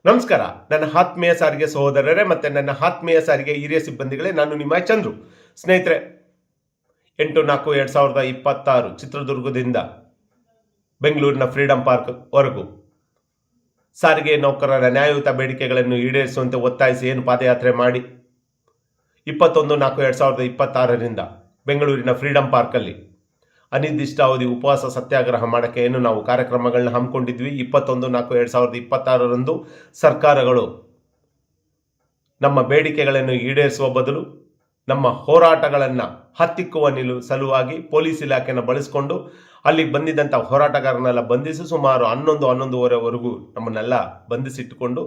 ನಮಸ್ಕಾರ. ನನ್ನ ಆತ್ಮೀಯ ಸಾರಿಗೆ ಸಹೋದರರೇ ಮತ್ತು ನನ್ನ ಆತ್ಮೀಯ ಸಾರಿಗೆ ಹಿರಿಯ ಸಿಬ್ಬಂದಿಗಳೇ, ನಾನು ನಿಮ್ಮ ಚಂದ್ರು. ಸ್ನೇಹಿತರೆ, 8/4/2026 ಚಿತ್ರದುರ್ಗದಿಂದ ಬೆಂಗಳೂರಿನ ಫ್ರೀಡಂ ಪಾರ್ಕ್ ವರೆಗೂ ಸಾರಿಗೆ ನೌಕರರ ನ್ಯಾಯಯುತ ಬೇಡಿಕೆಗಳನ್ನು ಈಡೇರಿಸುವಂತೆ ಒತ್ತಾಯಿಸಿ ಏನು ಪಾದಯಾತ್ರೆ ಮಾಡಿ 21/4/2026ರಿಂದ ಬೆಂಗಳೂರಿನ ಫ್ರೀಡಂ ಪಾರ್ಕಲ್ಲಿ ಅನಿರ್ದಿಷ್ಟಾವಧಿ ಉಪವಾಸ ಸತ್ಯಾಗ್ರಹ ಮಾಡೋಕ್ಕೆ ಏನು ನಾವು ಕಾರ್ಯಕ್ರಮಗಳನ್ನ ಹಮ್ಮಿಕೊಂಡಿದ್ವಿ. 21/4/2026ರಂದು ಸರ್ಕಾರಗಳು ನಮ್ಮ ಬೇಡಿಕೆಗಳನ್ನು ಈಡೇರಿಸುವ ಬದಲು ನಮ್ಮ ಹೋರಾಟಗಳನ್ನು ಹತ್ತಿಕ್ಕುವ ಸಲುವಾಗಿ ಪೊಲೀಸ್ ಇಲಾಖೆಯನ್ನು ಬಳಸಿಕೊಂಡು ಅಲ್ಲಿಗೆ ಬಂದಿದ್ದಂಥ ಹೋರಾಟಗಾರನೆಲ್ಲ ಬಂಧಿಸಿ ಸುಮಾರು 11-11:30ವರೆಗೂ ನಮ್ಮನ್ನೆಲ್ಲ ಬಂಧಿಸಿಟ್ಟುಕೊಂಡು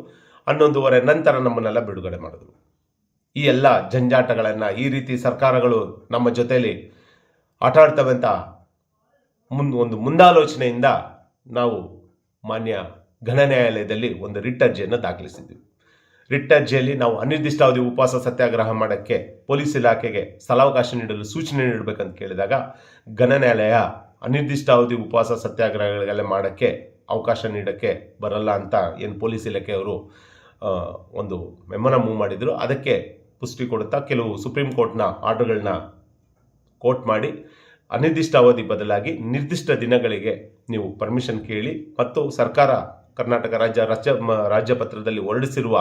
11:30 ನಂತರ ನಮ್ಮನ್ನೆಲ್ಲ ಬಿಡುಗಡೆ ಮಾಡಿದ್ರು. ಈ ಎಲ್ಲ ಜಂಜಾಟಗಳನ್ನು ಈ ರೀತಿ ಸರ್ಕಾರಗಳು ನಮ್ಮ ಜೊತೆಯಲ್ಲಿ ಆಟ ಆಡ್ತವೆ ಅಂತ ಒಂದು ಮುಂದಾಲೋಚನೆಯಿಂದ ನಾವು ಮಾನ್ಯ ಘನ ನ್ಯಾಯಾಲಯದಲ್ಲಿ ಒಂದು ರಿಟ್ ಅರ್ಜಿಯನ್ನು ದಾಖಲಿಸಿದ್ವಿ. ರಿಟ್ ಅರ್ಜಿಯಲ್ಲಿ ನಾವು ಅನಿರ್ದಿಷ್ಟಾವಧಿ ಉಪವಾಸ ಸತ್ಯಾಗ್ರಹ ಮಾಡೋಕ್ಕೆ ಪೊಲೀಸ್ ಇಲಾಖೆಗೆ ಸ್ಥಳಾವಕಾಶ ನೀಡಲು ಸೂಚನೆ ನೀಡಬೇಕಂತ ಕೇಳಿದಾಗ ಘನ ನ್ಯಾಯಾಲಯ ಅನಿರ್ದಿಷ್ಟಾವಧಿ ಉಪವಾಸ ಸತ್ಯಾಗ್ರಹಗಳಿಗೆಲ್ಲ ಮಾಡೋಕ್ಕೆ ಅವಕಾಶ ನೀಡೋಕ್ಕೆ ಬರಲ್ಲ ಅಂತ ಏನು ಪೊಲೀಸ್ ಇಲಾಖೆಯವರು ಒಂದು ಮೆಮೊನ ಮೂವ್ ಮಾಡಿದರು. ಅದಕ್ಕೆ ಪುಷ್ಟಿ ಕೊಡುತ್ತಾ ಕೆಲವು ಸುಪ್ರೀಂ ಕೋರ್ಟ್ನ ಆರ್ಡರ್ಗಳನ್ನ ಕೋರ್ಟ್ ಮಾಡಿ ಅನಿರ್ದಿಷ್ಟಾವಧಿ ಬದಲಾಗಿ ನಿರ್ದಿಷ್ಟ ದಿನಗಳಿಗೆ ನೀವು ಪರ್ಮಿಷನ್ ಕೇಳಿ ಮತ್ತು ಸರ್ಕಾರ ಕರ್ನಾಟಕ ರಾಜ್ಯ ಪತ್ರದಲ್ಲಿ ಹೊರಡಿಸಿರುವ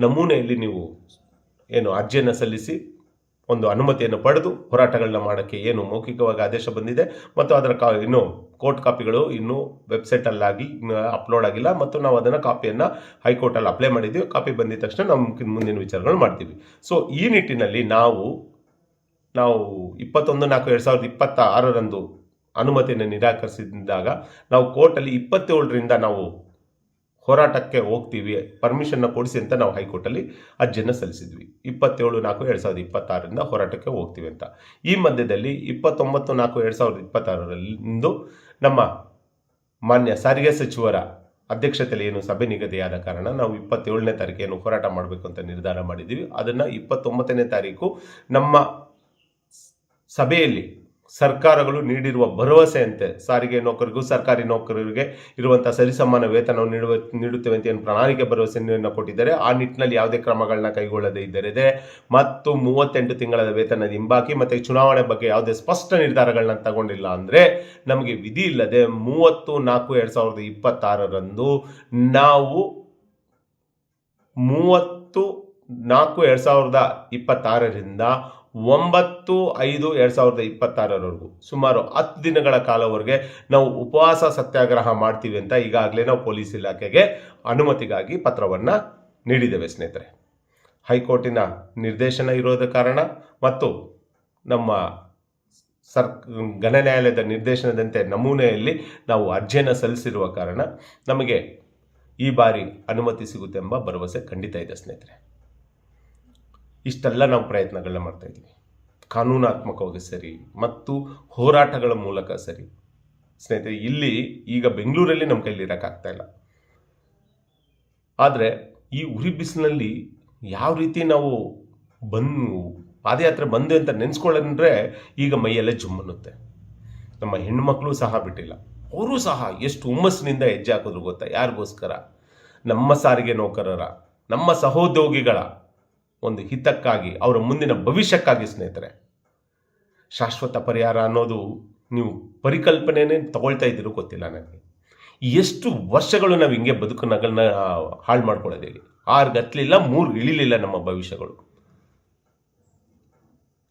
ನಮೂನೆಯಲ್ಲಿ ನೀವು ಏನು ಅರ್ಜಿಯನ್ನು ಸಲ್ಲಿಸಿ ಒಂದು ಅನುಮತಿಯನ್ನು ಪಡೆದು ಹೋರಾಟಗಳನ್ನ ಮಾಡೋಕ್ಕೆ ಏನು ಮೌಖಿಕವಾಗಿ ಆದೇಶ ಬಂದಿದೆ ಮತ್ತು ಅದರ ಇನ್ನೂ ಕೋರ್ಟ್ ಕಾಪಿಗಳು ಇನ್ನೂ ವೆಬ್ಸೈಟಲ್ಲಾಗಿ ಅಪ್ಲೋಡ್ ಆಗಿಲ್ಲ ಮತ್ತು ನಾವು ಅದನ್ನು ಕಾಪಿಯನ್ನು ಹೈಕೋರ್ಟಲ್ಲಿ ಅಪ್ಲೈ ಮಾಡಿದ್ದೀವಿ. ಕಾಪಿ ಬಂದಿದ ತಕ್ಷಣ ನಮ್ಮ ಮುಂದಿನ ವಿಚಾರಗಳು ಮಾಡ್ತೀವಿ. ಸೊ ಈ ನಿಟ್ಟಿನಲ್ಲಿ ನಾವು 21/4/2026ರಂದು ಅನುಮತಿಯನ್ನು ನಿರಾಕರಿಸಿದಾಗ ನಾವು ಕೋರ್ಟಲ್ಲಿ 27ರಿಂದ ನಾವು ಹೋರಾಟಕ್ಕೆ ಹೋಗ್ತೀವಿ, ಪರ್ಮಿಷನ್ನ ಕೊಡಿಸಿ ಅಂತ ನಾವು ಹೈಕೋರ್ಟಲ್ಲಿ ಅರ್ಜಿಯನ್ನು ಸಲ್ಲಿಸಿದ್ವಿ. 27/4/2026ರಿಂದ ಹೋರಾಟಕ್ಕೆ ಹೋಗ್ತೀವಿ ಅಂತ. ಈ ಮಧ್ಯದಲ್ಲಿ 29/4/2026ರಂದು ನಮ್ಮ ಮಾನ್ಯ ಸಾರಿಗೆ ಸಚಿವರ ಅಧ್ಯಕ್ಷತೆಯಲ್ಲಿ ಏನು ಸಭೆ ನಿಗದಿಯಾದ ಕಾರಣ ನಾವು 27ನೇ ತಾರೀಕೇನು ಹೋರಾಟ ಮಾಡಬೇಕು ಅಂತ ನಿರ್ಧಾರ ಮಾಡಿದ್ದೀವಿ. ಅದನ್ನು 29ನೇ ತಾರೀಕು ನಮ್ಮ ಸಭೆಯಲ್ಲಿ ಸರ್ಕಾರಗಳು ನೀಡಿರುವ ಭರವಸೆಯಂತೆ ಸಾರಿಗೆ ನೌಕರರಿಗೂ ಸರ್ಕಾರಿ ನೌಕರರಿಗೆ ಇರುವಂಥ ಸರಿಸಮಾನ ವೇತನವನ್ನು ನೀಡುತ್ತೇವೆ ಅಂತ ಏನು ಪ್ರಣಾಳಿಕೆ ಭರವಸೆಯನ್ನು ಕೊಟ್ಟಿದ್ದಾರೆ. ಆ ನಿಟ್ಟಿನಲ್ಲಿ ಯಾವುದೇ ಕ್ರಮಗಳನ್ನ ಕೈಗೊಳ್ಳದೇ ಇದ್ದರೆ ಮತ್ತು 38 ತಿಂಗಳ ವೇತನದ ಹಿಂಬಾಕಿ ಮತ್ತು ಚುನಾವಣೆ ಬಗ್ಗೆ ಯಾವುದೇ ಸ್ಪಷ್ಟ ನಿರ್ಧಾರಗಳನ್ನ ತಗೊಂಡಿಲ್ಲ ಅಂದರೆ ನಮಗೆ ವಿಧಿ ಇಲ್ಲದೆ 30/4/2026ರಂದು ನಾವು 30/4/2026ರಿಂದ 9/5/2026 ಸುಮಾರು 10 ದಿನಗಳ ಕಾಲವರೆಗೆ ನಾವು ಉಪವಾಸ ಸತ್ಯಾಗ್ರಹ ಮಾಡ್ತೀವಿ ಅಂತ ಈಗಾಗಲೇ ನಾವು ಪೊಲೀಸ್ ಇಲಾಖೆಗೆ ಅನುಮತಿಗಾಗಿ ಪತ್ರವನ್ನು ನೀಡಿದ್ದೇವೆ. ಸ್ನೇಹಿತರೆ, ಹೈಕೋರ್ಟಿನ ನಿರ್ದೇಶನ ಇರೋದ ಕಾರಣ ಮತ್ತು ನಮ್ಮ ಘನ ನ್ಯಾಯಾಲಯದ ನಿರ್ದೇಶನದಂತೆ ನಮೂನೆಯಲ್ಲಿ ನಾವು ಅರ್ಜಿಯನ್ನು ಸಲ್ಲಿಸಿರುವ ಕಾರಣ ನಮಗೆ ಈ ಬಾರಿ ಅನುಮತಿ ಸಿಗುತ್ತೆ ಎಂಬ ಭರವಸೆ ಖಂಡಿತ ಇದೆ. ಸ್ನೇಹಿತರೆ, ಇಷ್ಟೆಲ್ಲ ನಾವು ಪ್ರಯತ್ನಗಳನ್ನ ಮಾಡ್ತಾಯಿದ್ದೀವಿ, ಕಾನೂನಾತ್ಮಕವಾಗಿ ಸರಿ ಮತ್ತು ಹೋರಾಟಗಳ ಮೂಲಕ ಸರಿ. ಸ್ನೇಹಿತರೆ, ಇಲ್ಲಿ ಈಗ ಬೆಂಗಳೂರಲ್ಲಿ ನಮ್ಮ ಕೈಲಿ ಇರೋಕ್ಕಾಗ್ತಾ ಇಲ್ಲ. ಆದರೆ ಈ ಉರಿ ಬಿಸಿಲಿನಲ್ಲಿ ಯಾವ ರೀತಿ ನಾವು ಪಾದಯಾತ್ರೆ ಬಂದೆ ಅಂತ ನೆನೆಸ್ಕೊಳ್ಳಂದ್ರೆ ಈಗ ಮೈಯೆಲ್ಲ ಜುಮ್ಮನ್ನುತ್ತೆ. ನಮ್ಮ ಹೆಣ್ಣುಮಕ್ಕಳು ಸಹ ಬಿಟ್ಟಿಲ್ಲ, ಅವರು ಸಹ ಎಷ್ಟು ಹುಮ್ಮಸ್ಸಿನಿಂದ ಹೆಜ್ಜೆ ಹಾಕಿದ್ರು ಗೊತ್ತಾ? ಯಾರಿಗೋಸ್ಕರ? ನಮ್ಮ ಸಾರಿಗೆ ನೌಕರರ, ನಮ್ಮ ಸಹೋದ್ಯೋಗಿಗಳ ಒಂದು ಹಿತಕ್ಕಾಗಿ, ಅವರ ಮುಂದಿನ ಭವಿಷ್ಯಕ್ಕಾಗಿ. ಸ್ನೇಹಿತರೆ, ಶಾಶ್ವತ ಪರಿಹಾರ ಅನ್ನೋದು ನೀವು ಪರಿಕಲ್ಪನೆನೇ ತಗೊಳ್ತಾ ಇದ್ದೀರೋ ಗೊತ್ತಿಲ್ಲ ನನಗೆ. ಎಷ್ಟು ವರ್ಷಗಳು ನಾವು ಹಿಂಗೆ ಬದುಕನ್ನ ಹಾಳು ಮಾಡ್ಕೊಳ್ಳೋದು ಹೇಳಿ. 6 ಗತ್ತಲಿಲ್ಲ 3 ಇಳಿಲಿಲ್ಲ ನಮ್ಮ ಭವಿಷ್ಯಗಳು.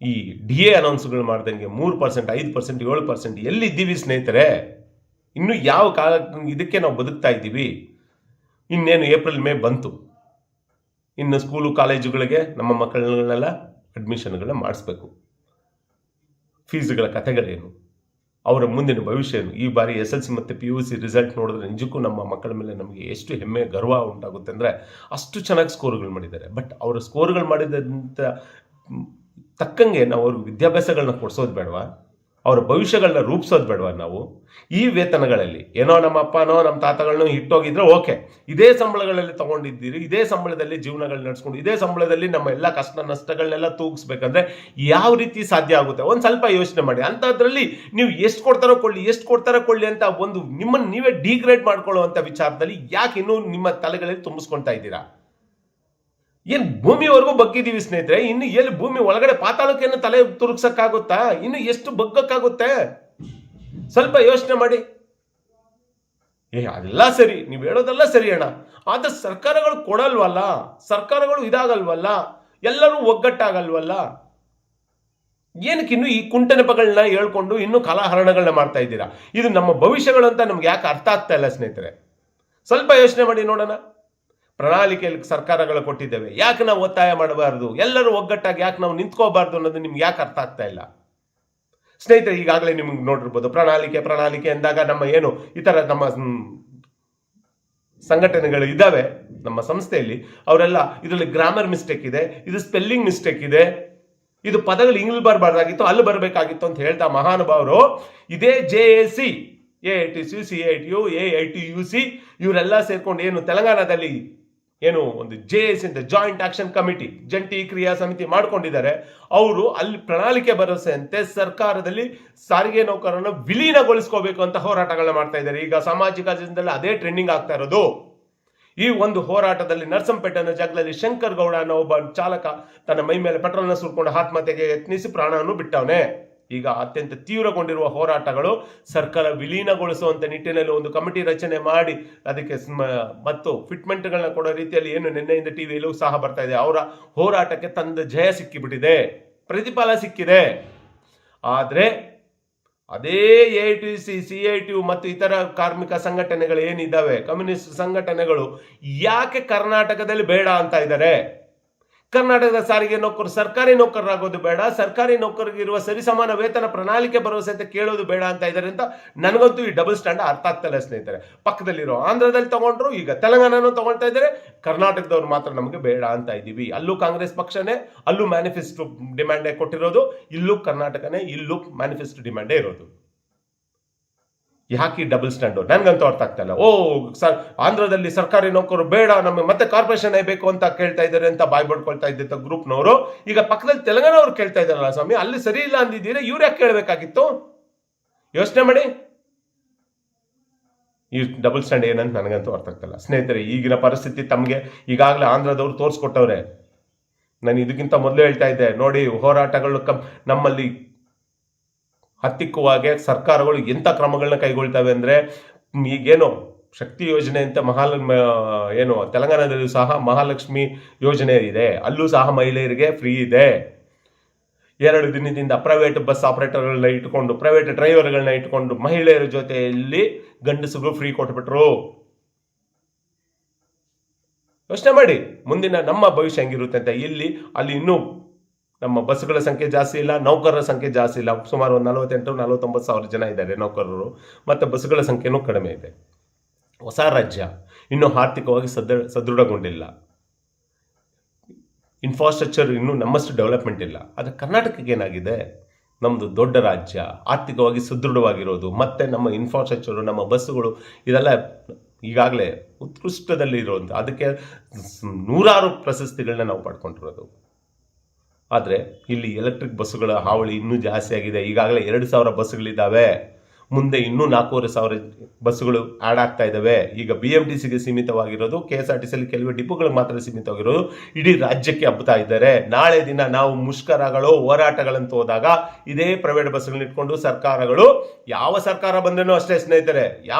ಈ DA ಅನೌನ್ಸ್ಗಳು ಮಾಡ್ದಂಗೆ 3%, 5%, 7% ಎಲ್ಲಿದ್ದೀವಿ ಸ್ನೇಹಿತರೆ? ಇನ್ನು ಯಾವ ಕಾಲ ಇದಕ್ಕೆ ನಾವು ಬದುಕ್ತಾ ಇದ್ದೀವಿ? ಇನ್ನೇನು ಏಪ್ರಿಲ್ ಮೇ ಬಂತು, ಇನ್ನು ಸ್ಕೂಲು ಕಾಲೇಜುಗಳಿಗೆ ನಮ್ಮ ಮಕ್ಕಳನ್ನೆಲ್ಲ ಅಡ್ಮಿಷನ್ಗಳನ್ನ ಮಾಡಿಸ್ಬೇಕು. ಫೀಸ್ಗಳ ಕಥೆಗಳೇನು, ಅವರ ಮುಂದಿನ ಭವಿಷ್ಯ ಏನು? ಈ ಬಾರಿ SLC ಮತ್ತು PUC ರಿಸಲ್ಟ್ ನೋಡಿದ್ರೆ ನಿಜಕ್ಕೂ ನಮ್ಮ ಮಕ್ಕಳ ಮೇಲೆ ನಮಗೆ ಎಷ್ಟು ಹೆಮ್ಮೆ ಗರ್ವ ಉಂಟಾಗುತ್ತೆ ಅಂದರೆ, ಅಷ್ಟು ಚೆನ್ನಾಗಿ ಸ್ಕೋರ್ಗಳು ಮಾಡಿದ್ದಾರೆ. ಬಟ್ ಅವರ ಸ್ಕೋರ್ಗಳು ಮಾಡಿದಂಥ ತಕ್ಕಂಗೆ ನಾವು ಅವ್ರಿಗೆ ವಿದ್ಯಾಭ್ಯಾಸಗಳನ್ನ ಕೊಡಿಸೋದು ಬೇಡವಾ? ಅವರ ಭವಿಷ್ಯಗಳನ್ನ ರೂಪಿಸೋದು ಬೇಡವಾ ನಾವು? ಈ ವೇತನಗಳಲ್ಲಿ ಏನೋ ನಮ್ಮ ಅಪ್ಪನೋ ನಮ್ಮ ತಾತಗಳನ್ನೋ ಇಟ್ಟೋಗಿದ್ರೆ ಓಕೆ, ಇದೇ ಸಂಬಳಗಳಲ್ಲಿ ತಗೊಂಡಿದ್ದೀರಿ, ಇದೇ ಸಂಬಳದಲ್ಲಿ ಜೀವನಗಳು ನಡೆಸ್ಕೊಂಡು ಇದೇ ಸಂಬಳದಲ್ಲಿ ನಮ್ಮ ಎಲ್ಲ ಕಷ್ಟ ನಷ್ಟಗಳನ್ನೆಲ್ಲ ತೂಗಿಸ್ಬೇಕಂದ್ರೆ ಯಾವ ರೀತಿ ಸಾಧ್ಯ ಆಗುತ್ತೆ? ಒಂದು ಸ್ವಲ್ಪ ಯೋಚನೆ ಮಾಡಿ. ಅಂಥದ್ರಲ್ಲಿ ನೀವು ಎಷ್ಟು ಕೊಡ್ತಾರೋ ಕೊಳ್ಳಿ ಅಂತ ಒಂದು ನಿಮ್ಮನ್ನು ನೀವೇ ಡಿಗ್ರೇಡ್ ಮಾಡ್ಕೊಳ್ಳುವಂಥ ವಿಚಾರದಲ್ಲಿ ಯಾಕೆ ಇನ್ನೂ ನಿಮ್ಮ ತಲೆಗಳಲ್ಲಿ ತುಂಬಿಸ್ಕೊಳ್ತಾ ಇದ್ದೀರಾ? ಏನ್ ಭೂಮಿವರೆಗೂ ಬಗ್ಗಿದೀವಿ ಸ್ನೇಹಿತರೆ, ಇನ್ನು ಎಲ್ಲಿ ಭೂಮಿ ಒಳಗಡೆ ಪಾತಾಳಕ್ಕೆ ತಲೆ ತುರುಗ್ಸಕ್ಕಾಗುತ್ತಾ? ಇನ್ನು ಎಷ್ಟು ಬಗ್ಗಕ್ಕಾಗುತ್ತೆ? ಸ್ವಲ್ಪ ಯೋಚನೆ ಮಾಡಿ. ಅದೆಲ್ಲ ಸರಿ, ನೀವು ಹೇಳೋದೆಲ್ಲ ಸರಿ ಅಣ್ಣ, ಆದ್ರೆ ಸರ್ಕಾರಗಳು ಕೊಡಲ್ವಲ್ಲ, ಸರ್ಕಾರಗಳು ಇದಾಗಲ್ವಲ್ಲ, ಎಲ್ಲರೂ ಒಗ್ಗಟ್ಟಾಗಲ್ವಲ್ಲ, ಏನಕ್ಕೆ ಇನ್ನು ಈ ಕುಂಟನೆಪಗಳನ್ನ ಹೇಳ್ಕೊಂಡು ಇನ್ನೂ ಕಲಾಹರಣಗಳನ್ನ ಮಾಡ್ತಾ ಇದ್ದೀರಾ? ಇದು ನಮ್ಮ ಭವಿಷ್ಯಗಳು ಅಂತ ನಮ್ಗೆ ಯಾಕೆ ಅರ್ಥ ಆಗ್ತಾ ಇಲ್ಲ ಸ್ನೇಹಿತರೆ? ಸ್ವಲ್ಪ ಯೋಚನೆ ಮಾಡಿ ನೋಡೋಣ. ಪ್ರಣಾಳಿಕೆಯಲ್ಲಿ ಸರ್ಕಾರಗಳು ಕೊಟ್ಟಿದ್ದೇವೆ, ಯಾಕೆ ನಾವು ಒತ್ತಾಯ ಮಾಡಬಾರ್ದು? ಎಲ್ಲರೂ ಒಗ್ಗಟ್ಟಾಗಿ ಯಾಕೆ ನಾವು ನಿಂತ್ಕೋಬಾರ್ದು ಅನ್ನೋದು ನಿಮ್ಗೆ ಯಾಕೆ ಅರ್ಥ ಆಗ್ತಾ ಇಲ್ಲ ಸ್ನೇಹಿತರೆ? ಈಗಾಗಲೇ ನಿಮ್ಗೆ ನೋಡಿರ್ಬೋದು, ಪ್ರಣಾಳಿಕೆ ಎಂದಾಗ ನಮ್ಮ ಏನು ಈ ಥರ ನಮ್ಮ ಸಂಘಟನೆಗಳು ಇದ್ದಾವೆ ನಮ್ಮ ಸಂಸ್ಥೆಯಲ್ಲಿ, ಅವರೆಲ್ಲ ಇದರಲ್ಲಿ ಗ್ರಾಮರ್ ಮಿಸ್ಟೇಕ್ ಇದೆ, ಇದು ಸ್ಪೆಲ್ಲಿಂಗ್ ಮಿಸ್ಟೇಕ್ ಇದೆ, ಇದು ಪದಗಳು ಇಂಗ್ಲಿಷ್ ಬರಬಾರ್ದಾಗಿತ್ತು ಅಲ್ಲಿ ಬರಬೇಕಾಗಿತ್ತು ಅಂತ ಹೇಳ್ತಾ ಮಹಾನುಭಾವರು ಇದೇ JAC, AITC, CITU, AITUC ಇವರೆಲ್ಲ ಸೇರ್ಕೊಂಡು ಏನು ತೆಲಂಗಾಣದಲ್ಲಿ ಏನು ಒಂದು JAC ಅಂತ ಜಾಯಿಂಟ್ ಆಕ್ಷನ್ ಕಮಿಟಿ, ಜಂಟಿ ಕ್ರಿಯಾ ಸಮಿತಿ ಮಾಡ್ಕೊಂಡಿದ್ದಾರೆ. ಅವರು ಅಲ್ಲಿ ಪ್ರಣಾಳಿಕೆ ಭರವಸೆಯಂತೆ ಸರ್ಕಾರದಲ್ಲಿ ಸಾರಿಗೆ ನೌಕರರನ್ನು ವಿಲೀನಗೊಳಿಸ್ಕೋಬೇಕು ಅಂತ ಹೋರಾಟಗಳನ್ನ ಮಾಡ್ತಾ ಇದ್ದಾರೆ. ಈಗ ಸಾಮಾಜಿಕ ಜಾಲತಾಣದಲ್ಲಿ ಅದೇ ಟ್ರೆಂಡಿಂಗ್ ಆಗ್ತಾ ಇರೋದು. ಈ ಒಂದು ಹೋರಾಟದಲ್ಲಿ ನರಸಂಪೇಟೆನ ಜಾಗದಲ್ಲಿ ಶಂಕರ್ ಗೌಡ ಅನ್ನೋ ಒಬ್ಬ ಚಾಲಕ ತನ್ನ ಮೈ ಮೇಲೆ ಪೆಟ್ರೋಲ್ನ ಸುರ್ಕೊಂಡು ಆತ್ಮಹತ್ಯೆಗೆ ಯತ್ನಿಸಿ ಪ್ರಾಣವನ್ನು ಬಿಟ್ಟವನೇ. ಈಗ ಅತ್ಯಂತ ತೀವ್ರಗೊಂಡಿರುವ ಹೋರಾಟಗಳು ಸರ್ಕಾರ ವಿಲೀನಗೊಳಿಸುವಂತ ನಿಟ್ಟಿನಲ್ಲಿ ಒಂದು ಕಮಿಟಿ ರಚನೆ ಮಾಡಿ ಅದಕ್ಕೆ ಮತ್ತು ಫಿಟ್ಮೆಂಟ್ಗಳನ್ನ ಕೊಡೋ ರೀತಿಯಲ್ಲಿ ಏನು ನಿನ್ನೆಯಿಂದ ಟಿವಿಯಲ್ಲೂ ಸಹ ಬರ್ತಾ ಇದೆ. ಅವರ ಹೋರಾಟಕ್ಕೆ ತಂದ ಜಯ ಸಿಕ್ಕಿಬಿಟ್ಟಿದೆ, ಪ್ರತಿಫಲ ಸಿಕ್ಕಿದೆ. ಆದರೆ ಅದೇ AITC, CITU ಮತ್ತು ಇತರ ಕಾರ್ಮಿಕ ಸಂಘಟನೆಗಳು ಏನಿದ್ದಾವೆ, ಕಮ್ಯುನಿಸ್ಟ್ ಸಂಘಟನೆಗಳು ಯಾಕೆ ಕರ್ನಾಟಕದಲ್ಲಿ ಬೇಡ ಅಂತ ಇದ್ದಾರೆ? ಕರ್ನಾಟಕದ ಸಾರಿಗೆ ನೌಕರು ಸರ್ಕಾರಿ ನೌಕರರಾಗೋದು ಬೇಡ, ಸರ್ಕಾರಿ ನೌಕರರಿಗಿರುವ ಸರಿಸಮಾನ ವೇತನ ಪ್ರಣಾಳಿಕೆ ಭರವಸೆ ಅಂತ ಕೇಳೋದು ಬೇಡ ಅಂತ ಇದ್ದಾರೆ ಅಂತ ನನಗಂತೂ ಈ ಡಬಲ್ ಸ್ಟ್ಯಾಂಡ್ ಅರ್ಥ ಆಗ್ತಲ್ಲ ಸ್ನೇಹಿತರೆ. ಪಕ್ಕದಲ್ಲಿರೋ ಆಂಧ್ರದಲ್ಲಿ ತಗೊಂಡ್ರು, ಈಗ ತೆಲಂಗಾಣನೂ ತಗೊಳ್ತಾ ಇದ್ದಾರೆ, ಕರ್ನಾಟಕದವ್ರು ಮಾತ್ರ ನಮಗೆ ಬೇಡ ಅಂತ ಇದ್ದೀವಿ. ಅಲ್ಲೂ ಕಾಂಗ್ರೆಸ್ ಪಕ್ಷನೇ, ಅಲ್ಲೂ ಮ್ಯಾನಿಫೆಸ್ಟೋ ಡಿಮ್ಯಾಂಡೇ ಕೊಟ್ಟಿರೋದು, ಇಲ್ಲೂ ಕರ್ನಾಟಕನೇ, ಇಲ್ಲೂ ಮ್ಯಾನಿಫೆಸ್ಟೋ ಡಿಮ್ಯಾಂಡೇ ಇರೋದು. ಯಾಕೆ ಡಬಲ್ ಸ್ಟ್ಯಾಂಡು ನನ್ಗಂತೂ ಅರ್ಥ ಆಗ್ತಾ ಇಲ್ಲ. ಆಂಧ್ರದಲ್ಲಿ ಸರ್ಕಾರಿ ನೌಕರು ಬೇಡ, ನಮಗೆ ಮತ್ತೆ ಕಾರ್ಪೊರೇಷನ್ ಬೇಕು ಅಂತ ಕೇಳ್ತಾ ಇದ್ದಾರೆ ಅಂತ ಬಾಯ್ ಬಡ್ಕೊಳ್ತಾ ಇದ್ದ ಗ್ರೂಪ್ನವರು ಈಗ ಪಕ್ಕದಲ್ಲಿ ತೆಲಂಗಾಣವ್ರು ಕೇಳ್ತಾ ಇದ್ದಾರಲ್ಲ ಸ್ವಾಮಿ, ಅಲ್ಲಿ ಸರಿ ಇಲ್ಲ ಅಂದಿದ್ದೀರಾ, ಇವ್ರು ಯಾಕೆ ಕೇಳಬೇಕಾಗಿತ್ತು? ಯೋಚನೆ ಮಾಡಿ. ಈ ಡಬಲ್ ಸ್ಟ್ಯಾಂಡ್ ಏನಂತ ನನಗಂತೂ ಅರ್ಥ ಆಗ್ತಿಲ್ಲ ಸ್ನೇಹಿತರೆ. ಈಗಿನ ಪರಿಸ್ಥಿತಿ ತಮಗೆ ಈಗಾಗಲೇ ಆಂಧ್ರದವ್ರು ತೋರಿಸ್ಕೊಟ್ಟವ್ರೆ. ನಾನು ಇದಕ್ಕಿಂತ ಮೊದಲು ಹೇಳ್ತಾ ಇದ್ದೆ ನೋಡಿ, ಹೋರಾಟಗಳು ನಮ್ಮಲ್ಲಿ ಹತ್ತಿಕ್ಕುವಾಗೆ ಸರ್ಕಾರಗಳು ಎಂಥ ಕ್ರಮಗಳನ್ನ ಕೈಗೊಳ್ತವೆ ಅಂದರೆ, ಈಗೇನು ಶಕ್ತಿ ಯೋಜನೆ ಅಂತ ಏನು ತೆಲಂಗಾಣದಲ್ಲೂ ಸಹ ಮಹಾಲಕ್ಷ್ಮಿ ಯೋಜನೆ ಇದೆ, ಅಲ್ಲೂ ಸಹ ಮಹಿಳೆಯರಿಗೆ ಫ್ರೀ ಇದೆ. 2 ದಿನದಿಂದ ಪ್ರೈವೇಟ್ ಬಸ್ ಆಪರೇಟರ್ಗಳನ್ನ ಇಟ್ಕೊಂಡು, ಪ್ರೈವೇಟ್ ಡ್ರೈವರ್ಗಳನ್ನ ಇಟ್ಕೊಂಡು ಮಹಿಳೆಯರ ಜೊತೆಯಲ್ಲಿ ಗಂಡಸರು ಫ್ರೀ ಕೊಟ್ಬಿಟ್ರು. ಯೋಚನೆ ಮಾಡಿ ಮುಂದಿನ ನಮ್ಮ ಭವಿಷ್ಯ ಹೆಂಗಿರುತ್ತೆ ಅಂತ. ಅಲ್ಲಿ ಇನ್ನೂ ನಮ್ಮ ಬಸ್ಗಳ ಸಂಖ್ಯೆ ಜಾಸ್ತಿ ಇಲ್ಲ, ನೌಕರರ ಸಂಖ್ಯೆ ಜಾಸ್ತಿ ಇಲ್ಲ. ಸುಮಾರು 48-49 ಸಾವಿರ ಜನ ಇದ್ದಾರೆ ನೌಕರರು, ಮತ್ತು ಬಸ್ಗಳ ಸಂಖ್ಯೆನೂ ಕಡಿಮೆ ಇದೆ. ಹೊಸ ರಾಜ್ಯ, ಇನ್ನೂ ಆರ್ಥಿಕವಾಗಿ ಸದೃಢಗೊಂಡಿಲ್ಲ, ಇನ್ಫ್ರಾಸ್ಟ್ರಕ್ಚರ್ ಇನ್ನೂ ನಮ್ಮಷ್ಟು ಡೆವಲಪ್ಮೆಂಟ್ ಇಲ್ಲ. ಆದರೆ ಕರ್ನಾಟಕಕ್ಕೆ ಏನಾಗಿದೆ, ನಮ್ಮದು ದೊಡ್ಡ ರಾಜ್ಯ, ಆರ್ಥಿಕವಾಗಿ ಸದೃಢವಾಗಿರೋದು, ಮತ್ತು ನಮ್ಮ ಇನ್ಫ್ರಾಸ್ಟ್ರಕ್ಚರು, ನಮ್ಮ ಬಸ್ಸುಗಳು ಇದೆಲ್ಲ ಈಗಾಗಲೇ ಉತ್ಕೃಷ್ಟದಲ್ಲಿ ಇರೋದು. ಅದಕ್ಕೆ 100 ಪ್ರಶಸ್ತಿಗಳನ್ನ ನಾವು ಪಡ್ಕೊಂಡಿರೋದು. ಆದರೆ ಇಲ್ಲಿ ಎಲೆಕ್ಟ್ರಿಕ್ ಬಸ್ಸುಗಳ ಹಾವಳಿ ಇನ್ನೂ ಜಾಸ್ತಿ ಆಗಿದೆ. ಈಗಾಗಲೇ 2,000 ಬಸ್ಸುಗಳಿದ್ದಾವೆ, ಮುಂದೆ ಇನ್ನೂ 4,500 ಬಸ್ಸುಗಳು ಆ್ಯಡ್ ಆಗ್ತಾ ಇದ್ದಾವೆ. ಈಗ BMTCಗೆ ಸೀಮಿತವಾಗಿರೋದು, KSRTCಯಲ್ಲಿ ಕೆಲವು ಡಿಪೋಗಳಿಗೆ ಮಾತ್ರ ಸೀಮಿತವಾಗಿರೋದು, ಇಡೀ ರಾಜ್ಯಕ್ಕೆ ಹಬ್ಬುತ್ತಾ ಇದ್ದಾರೆ. ನಾಳೆ ದಿನ ನಾವು ಮುಷ್ಕರಗಳು, ಹೋರಾಟಗಳಂತ ಹೋದಾಗ ಇದೇ ಪ್ರೈವೇಟ್ ಬಸ್ಸುಗಳನ್ನ ಇಟ್ಕೊಂಡು ಸರ್ಕಾರಗಳು, ಯಾವ ಸರ್ಕಾರ ಬಂದ್ರೂ ಅಷ್ಟೇ ಸ್ನೇಹಿತರೆ,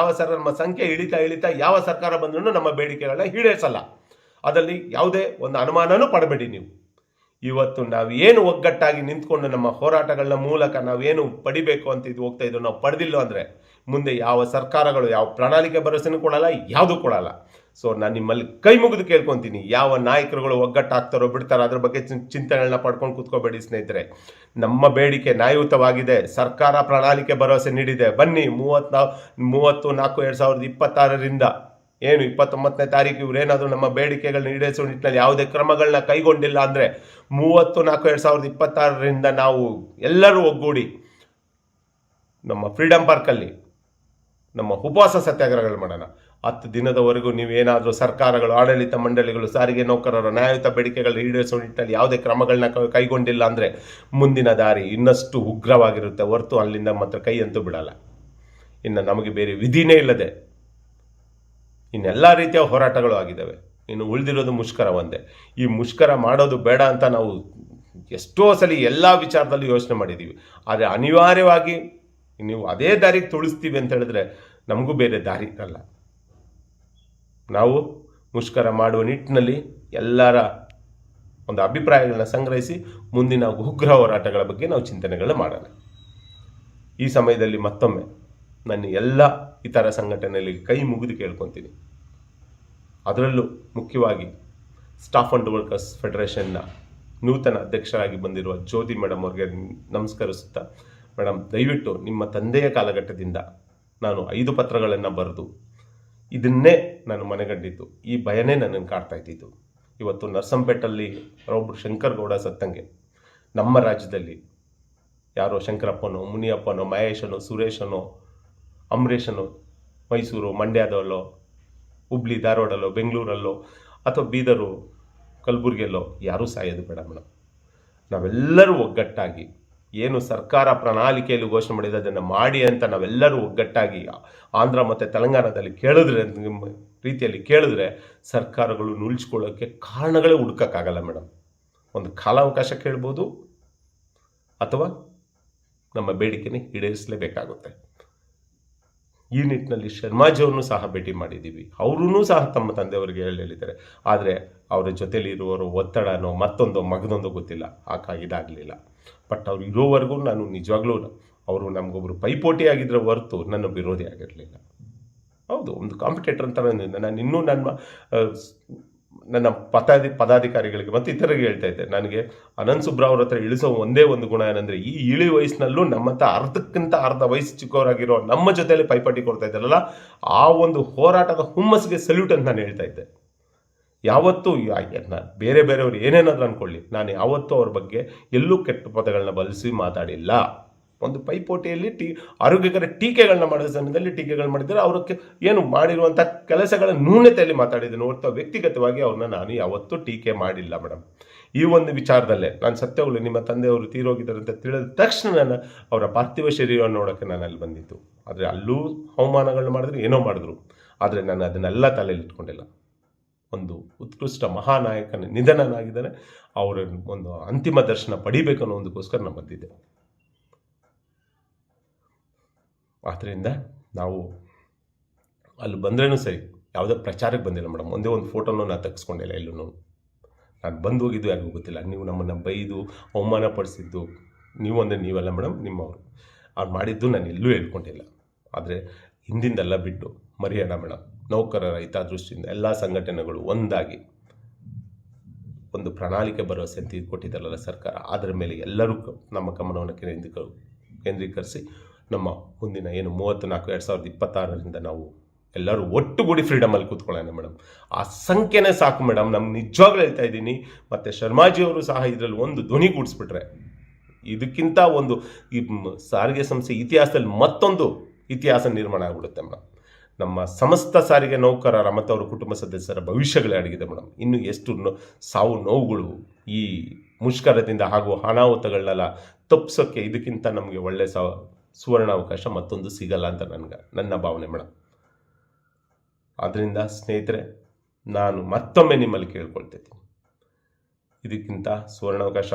ನಮ್ಮ ಸಂಖ್ಯೆ ಇಳಿತಾ ಯಾವ ಸರ್ಕಾರ ಬಂದ್ರೂ ನಮ್ಮ ಬೇಡಿಕೆಗಳನ್ನ ಈಡೇರಿಸಲ್ಲ. ಅದರಲ್ಲಿ ಯಾವುದೇ ಒಂದು ಅನುಮಾನನೂ ಪಡಬೇಡಿ ನೀವು. ಇವತ್ತು ನಾವೇನು ಒಗ್ಗಟ್ಟಾಗಿ ನಿಂತ್ಕೊಂಡು ನಮ್ಮ ಹೋರಾಟಗಳ ಮೂಲಕ ನಾವೇನು ಪಡಿಬೇಕು ಅಂತ ಹೋಗ್ತಾ ಇದ್ರು, ನಾವು ಪಡೆದಿಲ್ಲ ಅಂದರೆ ಮುಂದೆ ಯಾವ ಸರ್ಕಾರಗಳು ಯಾವ ಪ್ರಣಾಳಿಕೆ ಭರವಸೆನೂ ಕೊಡಲ್ಲ, ಯಾವುದೂ ಕೊಡಲ್ಲ. ಸೊ ನಾನು ನಿಮ್ಮಲ್ಲಿ ಕೈ ಮುಗಿದು ಕೇಳ್ಕೊತೀನಿ, ಯಾವ ನಾಯಕರುಗಳು ಒಗ್ಗಟ್ಟಾಗ್ತಾರೋ ಬಿಡ್ತಾರೋ ಅದ್ರ ಬಗ್ಗೆ ಚಿಂತನೆಗಳನ್ನ ಪಡ್ಕೊಂಡು ಕೂತ್ಕೋಬೇಡಿ ಸ್ನೇಹಿತರೆ. ನಮ್ಮ ಬೇಡಿಕೆ ನ್ಯಾಯಯುತವಾಗಿದೆ, ಸರ್ಕಾರ ಪ್ರಣಾಳಿಕೆ ಭರವಸೆ ನೀಡಿದೆ. ಬನ್ನಿ 30/4/2026ರಿಂದ ಏನು 29ನೇ ತಾರೀಕು ಇವರೇನಾದರೂ ನಮ್ಮ ಬೇಡಿಕೆಗಳನ್ನ ಈಡೇರಿಸುವ ನಿಟ್ಟಿನಲ್ಲಿ ಯಾವುದೇ ಕ್ರಮಗಳನ್ನ ಕೈಗೊಂಡಿಲ್ಲ ಅಂದರೆ 30/4/2026ರಿಂದ ನಾವು ಎಲ್ಲರೂ ಒಗ್ಗೂಡಿ ನಮ್ಮ ಫ್ರೀಡಮ್ ಪಾರ್ಕಲ್ಲಿ ನಮ್ಮ ಉಪವಾಸ ಸತ್ಯಾಗ್ರಹಗಳು ಮಾಡೋಣ. 10 ದಿನದವರೆಗೂ ನೀವೇನಾದರೂ ಸರ್ಕಾರಗಳು, ಆಡಳಿತ ಮಂಡಳಿಗಳು, ಸಾರಿಗೆ ನೌಕರರ ನ್ಯಾಯಯುತ ಬೇಡಿಕೆಗಳು ಈಡೇರಿಸುವ ನಿಟ್ಟಿನಲ್ಲಿ ಯಾವುದೇ ಕ್ರಮಗಳನ್ನ ಕೈಗೊಂಡಿಲ್ಲ ಅಂದರೆ ಮುಂದಿನ ದಾರಿ ಇನ್ನಷ್ಟು ಉಗ್ರವಾಗಿರುತ್ತೆ ಹೊರತು ಅಲ್ಲಿಂದ ಮಾತ್ರ ಕೈ ಅಂತೂ ಬಿಡಲ್ಲ. ಇನ್ನು ನಮಗೆ ಬೇರೆ ವಿಧಿನೇ ಇಲ್ಲದೆ ಇನ್ನೆಲ್ಲ ರೀತಿಯ ಹೋರಾಟಗಳು ಆಗಿದ್ದಾವೆ. ಇನ್ನು ಉಳಿದಿರೋದು ಮುಷ್ಕರ ಒಂದೇ. ಈ ಮುಷ್ಕರ ಮಾಡೋದು ಬೇಡ ಅಂತ ನಾವು ಎಷ್ಟೋ ಸಲ ಎಲ್ಲ ವಿಚಾರದಲ್ಲೂ ಯೋಚನೆ ಮಾಡಿದ್ದೀವಿ. ಆದರೆ ಅನಿವಾರ್ಯವಾಗಿ ನೀವು ಅದೇ ದಾರಿಗೆ ತುಳಿಸ್ತೀವಿ ಅಂತ ಹೇಳಿದ್ರೆ ನಮಗೂ ಬೇರೆ ದಾರಿ ಇರಲ್ಲ. ನಾವು ಮುಷ್ಕರ ಮಾಡುವ ನಿಟ್ಟಿನಲ್ಲಿ ಎಲ್ಲರ ಒಂದು ಅಭಿಪ್ರಾಯಗಳನ್ನ ಸಂಗ್ರಹಿಸಿ ಮುಂದಿನ ಉಗ್ರ ಹೋರಾಟಗಳ ಬಗ್ಗೆ ನಾವು ಚಿಂತನೆಗಳನ್ನ ಮಾಡೋಣ. ಈ ಸಮಯದಲ್ಲಿ ಮತ್ತೊಮ್ಮೆ ನನ್ನ ಎಲ್ಲ ಇತರ ಸಂಘಟನೆಯಲ್ಲಿ ಕೈ ಮುಗಿದು ಕೇಳ್ಕೊತೀನಿ. ಅದರಲ್ಲೂ ಮುಖ್ಯವಾಗಿ ಸ್ಟಾಫ್ ಆ್ಯಂಡ್ ವರ್ಕರ್ಸ್ ಫೆಡರೇಷನ್ನ ನೂತನ ಅಧ್ಯಕ್ಷರಾಗಿ ಬಂದಿರುವ ಜ್ಯೋತಿ ಮೇಡಮ್ ಅವ್ರಿಗೆ ನಮಸ್ಕರಿಸುತ್ತಾ, ಮೇಡಮ್ ದಯವಿಟ್ಟು ನಿಮ್ಮ ತಂದೆಯ ಕಾಲಘಟ್ಟದಿಂದ ನಾನು 5 ಪತ್ರಗಳನ್ನು ಬರೆದು ಇದನ್ನೇ ನಾನು ಮನೆಗಂಡಿದ್ದು, ಈ ಭಯನೇ ನನ್ನನ್ನು ಕಾಡ್ತಾ ಇದ್ದಿದ್ದು. ಇವತ್ತು ನರ್ಸಂಪೇಟಲ್ಲಿ ಒಬ್ಬರು ಶಂಕರ್ ಗೌಡ ಸತ್ತಂಗೆ ನಮ್ಮ ರಾಜ್ಯದಲ್ಲಿ ಯಾರೋ ಶಂಕರಪ್ಪನೋ, ಮುನಿಯಪ್ಪನೋ, ಮಹೇಶನೋ, ಸುರೇಶನೋ, ಅಂಬರೀಷನೋ ಮೈಸೂರು, ಮಂಡ್ಯದಲ್ಲೋ, ಹುಬ್ಳಿ, ಧಾರವಾಡಲ್ಲೋ, ಬೆಂಗಳೂರಲ್ಲೋ ಅಥವಾ ಬೀದರು, ಕಲಬುರಗಿಯಲ್ಲೋ ಯಾರೂ ಸಾಯೋದು ಬೇಡ ಮೇಡಮ್. ನಾವೆಲ್ಲರೂ ಒಗ್ಗಟ್ಟಾಗಿ ಏನು ಸರ್ಕಾರ ಪ್ರಣಾಳಿಕೆಯಲ್ಲಿ ಘೋಷಣೆ ಮಾಡಿದೆ ಅದನ್ನು ಮಾಡಿ ಅಂತ ನಾವೆಲ್ಲರೂ ಒಗ್ಗಟ್ಟಾಗಿ ಆಂಧ್ರ ಮತ್ತು ತೆಲಂಗಾಣದಲ್ಲಿ ಕೇಳಿದ್ರೆ, ನಿಮ್ಮ ರೀತಿಯಲ್ಲಿ ಕೇಳಿದ್ರೆ ಸರ್ಕಾರಗಳು ನುಳ್ಸ್ಕೊಳ್ಳೋಕ್ಕೆ ಕಾರಣಗಳೇ ಹುಡುಕೋಕ್ಕಾಗಲ್ಲ ಮೇಡಮ್. ಒಂದು ಕಾಲಾವಕಾಶ ಕೇಳ್ಬೋದು ಅಥವಾ ನಮ್ಮ ಬೇಡಿಕೆನೇ ಈಡೇರಿಸಲೇಬೇಕಾಗುತ್ತೆ. ಈ ನಿಟ್ಟಿನಲ್ಲಿ ಶರ್ಮಾಜಿಯವ್ರನ್ನೂ ಸಹ ಭೇಟಿ ಮಾಡಿದ್ದೀವಿ. ಅವರೂ ಸಹ ತಮ್ಮ ತಂದೆಯವರಿಗೆ ಹೇಳಿದ್ದಾರೆ. ಆದರೆ ಅವರ ಜೊತೆಲಿ ಇರುವವರು ಒತ್ತಡನೋ ಮತ್ತೊಂದೋ ಮಗದೊಂದೋ ಗೊತ್ತಿಲ್ಲ, ಇದಾಗಲಿಲ್ಲ. ಬಟ್ ಅವ್ರು ಇರೋವರೆಗೂ ನಾನು ನಿಜವಾಗ್ಲೂ ಅವರು ನಮಗೊಬ್ಬರು ಪೈಪೋಟಿ ಆಗಿದ್ರೆ ಹೊರತು ನನ್ನ ವಿರೋಧಿ ಆಗಿರಲಿಲ್ಲ. ಹೌದು, ಒಂದು ಕಾಂಪಿಟೇಟರ್ ಅಂತ ನಾನು ಇನ್ನೂ ನನ್ನ ಪದಾಧಿಕಾರಿಗಳಿಗೆ ಮತ್ತು ಇತರರಿಗೆ ಹೇಳ್ತಾ ಇದ್ದೆ, ನನಗೆ ಅನಂತ್ ಸುಬ್ರಾವ್ ಅವ್ರ ಹತ್ರ ಇಳಿಸೋ ಒಂದೇ ಒಂದು ಗುಣ ಏನಂದರೆ, ಈ ಇಳಿ ವಯಸ್ಸಿನಲ್ಲೂ ನಮ್ಮಂಥ ಅರ್ಧ ವಯಸ್ಸು ಚಿಕ್ಕವರಾಗಿರೋ ನಮ್ಮ ಜೊತೆಯಲ್ಲಿ ಪೈಪೋಟಿ ಕೊಡ್ತಾ ಇದ್ದಾರಲ್ಲ, ಆ ಒಂದು ಹೋರಾಟದ ಹುಮ್ಮಸ್ಸಿಗೆ ಸಲ್ಯೂಟ್ ಅಂತ ನಾನು ಹೇಳ್ತಾ ಇದ್ದೆ. ಯಾವತ್ತೂ ಬೇರೆಯವರು ಏನೇನಾದರೂ ಅಂದ್ಕೊಳ್ಳಿ, ನಾನು ಯಾವತ್ತೂ ಅವ್ರ ಬಗ್ಗೆ ಎಲ್ಲೂ ಕೆಟ್ಟ ಪದಗಳನ್ನ ಬಳಸಿ ಮಾತಾಡಿಲ್ಲ. ಒಂದು ಪೈಪೋಟಿಯಲ್ಲಿ ಆರೋಗ್ಯಕರ ಟೀಕೆಗಳನ್ನ ಮಾಡಿದ ಸಮಯದಲ್ಲಿ ಟೀಕೆಗಳು ಮಾಡಿದರೆ ಅವ್ರಿಗೆ ಏನು ಮಾಡಿರುವಂಥ ಕೆಲಸಗಳ ನ್ಯೂನತೆಯಲ್ಲಿ ಮಾತಾಡಿದ್ದೇನೆ ಹೊರತು ವ್ಯಕ್ತಿಗತವಾಗಿ ಅವ್ರನ್ನ ನಾನು ಯಾವತ್ತೂ ಟೀಕೆ ಮಾಡಿಲ್ಲ ಮೇಡಮ್. ಈ ಒಂದು ವಿಚಾರದಲ್ಲೇ ನಾನು ಸತ್ಯಗಳು ನಿಮ್ಮ ತಂದೆಯವರು ತೀರೋಗಿದ್ದಾರೆ ಅಂತ ತಿಳಿದ ತಕ್ಷಣ ನಾನು ಅವರ ಪಾರ್ಥಿವ ಶರೀರವನ್ನು ನೋಡೋಕ್ಕೆ ನಾನು ಅಲ್ಲಿ ಬಂದಿದ್ದು. ಆದರೆ ಅಲ್ಲೂ ಅವಮಾನಗಳನ್ನ ಮಾಡಿದ್ರೆ ಏನೋ ಮಾಡಿದ್ರು, ಆದರೆ ನಾನು ಅದನ್ನೆಲ್ಲ ತಲೆಯಲ್ಲಿ ಇಟ್ಕೊಂಡಿಲ್ಲ. ಒಂದು ಉತ್ಕೃಷ್ಟ ಮಹಾನಾಯಕನ ನಿಧನನಾಗಿದ್ದಾನೆ, ಅವರ ಒಂದು ಅಂತಿಮ ದರ್ಶನ ಪಡಿಬೇಕು ಅನ್ನೋ ಒಂದಕ್ಕೋಸ್ಕರ ನಾನು ಬಂದಿದ್ದೆ. ಆದ್ದರಿಂದ ನಾವು ಅಲ್ಲಿ ಬಂದ್ರೂ ಸರಿ, ಯಾವುದೇ ಪ್ರಚಾರಕ್ಕೆ ಬಂದಿಲ್ಲ ಮೇಡಮ್. ಒಂದೇ ಒಂದು ಫೋಟೋನೂ ನಾನು ತೆಗೆಸ್ಕೊಂಡಿಲ್ಲ ಎಲ್ಲೂ. ನಾನು ಬಂದು ಹೋಗಿದ್ದು ಯಾರಿಗೂ ಗೊತ್ತಿಲ್ಲ. ನೀವು ನಮ್ಮನ್ನು ಬೈದು ಅವಮಾನ ಪಡಿಸಿದ್ದು ನೀವೆಲ್ಲ ಮೇಡಮ್, ನಿಮ್ಮವರು ಅವ್ರು ಮಾಡಿದ್ದು ನಾನು ಎಲ್ಲೂ ಹೇಳ್ಕೊಂಡಿಲ್ಲ. ಆದರೆ ಹಿಂದಿಂದೆಲ್ಲ ಬಿಟ್ಟು ಮರೆಯೋಣ ಮೇಡಮ್. ನೌಕರರ ಹಿತದೃಷ್ಟಿಯಿಂದ ಎಲ್ಲ ಸಂಘಟನೆಗಳು ಒಂದಾಗಿ ಒಂದು ಪ್ರಣಾಳಿಕೆ ಭರವಸೆ ಅಂತ ಕೊಟ್ಟಿದ್ದಾರಲ್ಲ ಸರ್ಕಾರ, ಅದರ ಮೇಲೆ ಎಲ್ಲರೂ ನಮ್ಮ ಗಮನವನ್ನು ಕೇಂದ್ರೀಕರಿಸಿ ನಮ್ಮ ಮುಂದಿನ 34/2026 ನಾವು ಎಲ್ಲರೂ ಒಟ್ಟುಗೂಡಿ ಫ್ರೀಡಮಲ್ಲಿ ಕೂತ್ಕೊಳ್ಳೋಣ ಮೇಡಮ್. ಆ ಸಂಖ್ಯೆನೇ ಸಾಕು ಮೇಡಮ್. ನಮ್ಗೆ ನಿಜವಾಗ್ಲೂ ಹೇಳ್ತಾ ಇದ್ದೀನಿ. ಮತ್ತು ಶರ್ಮಾಜಿಯವರು ಸಹ ಇದರಲ್ಲಿ ಒಂದು ಧ್ವನಿ ಕೂಡಿಸ್ಬಿಟ್ರೆ ಇದಕ್ಕಿಂತ ಒಂದು ಈ ಸಾರಿಗೆ ಸಂಸ್ಥೆ ಇತಿಹಾಸದಲ್ಲಿ ಮತ್ತೊಂದು ಇತಿಹಾಸ ನಿರ್ಮಾಣ ಆಗಿಬಿಡುತ್ತೆ ಮೇಡಮ್. ನಮ್ಮ ಸಮಸ್ತ ಸಾರಿಗೆ ನೌಕರರ ಮತ್ತು ಅವರ ಕುಟುಂಬ ಸದಸ್ಯರ ಭವಿಷ್ಯಗಳೇ ಅಡಗಿದೆ ಮೇಡಮ್. ಇನ್ನು ಎಷ್ಟು ಸಾವು ನೋವುಗಳು ಈ ಮುಷ್ಕರದಿಂದ ಹಾಗೂ ಅನಾಹುತಗಳನ್ನೆಲ್ಲ ತಪ್ಪಿಸೋಕ್ಕೆ ಇದಕ್ಕಿಂತ ನಮಗೆ ಒಳ್ಳೆ ಸುವರ್ಣಾವಕಾಶ ಮತ್ತೊಂದು ಸಿಗಲ್ಲ ಅಂತ ನನ್ನ ಭಾವನೆ ಮೇಡಮ್. ಆದ್ದರಿಂದ ಸ್ನೇಹಿತರೆ, ನಾನು ಮತ್ತೊಮ್ಮೆ ನಿಮ್ಮಲ್ಲಿ ಕೇಳ್ಕೊಳ್ತಿದ್ದೀನಿ, ಇದಕ್ಕಿಂತ ಸುವರ್ಣಾವಕಾಶ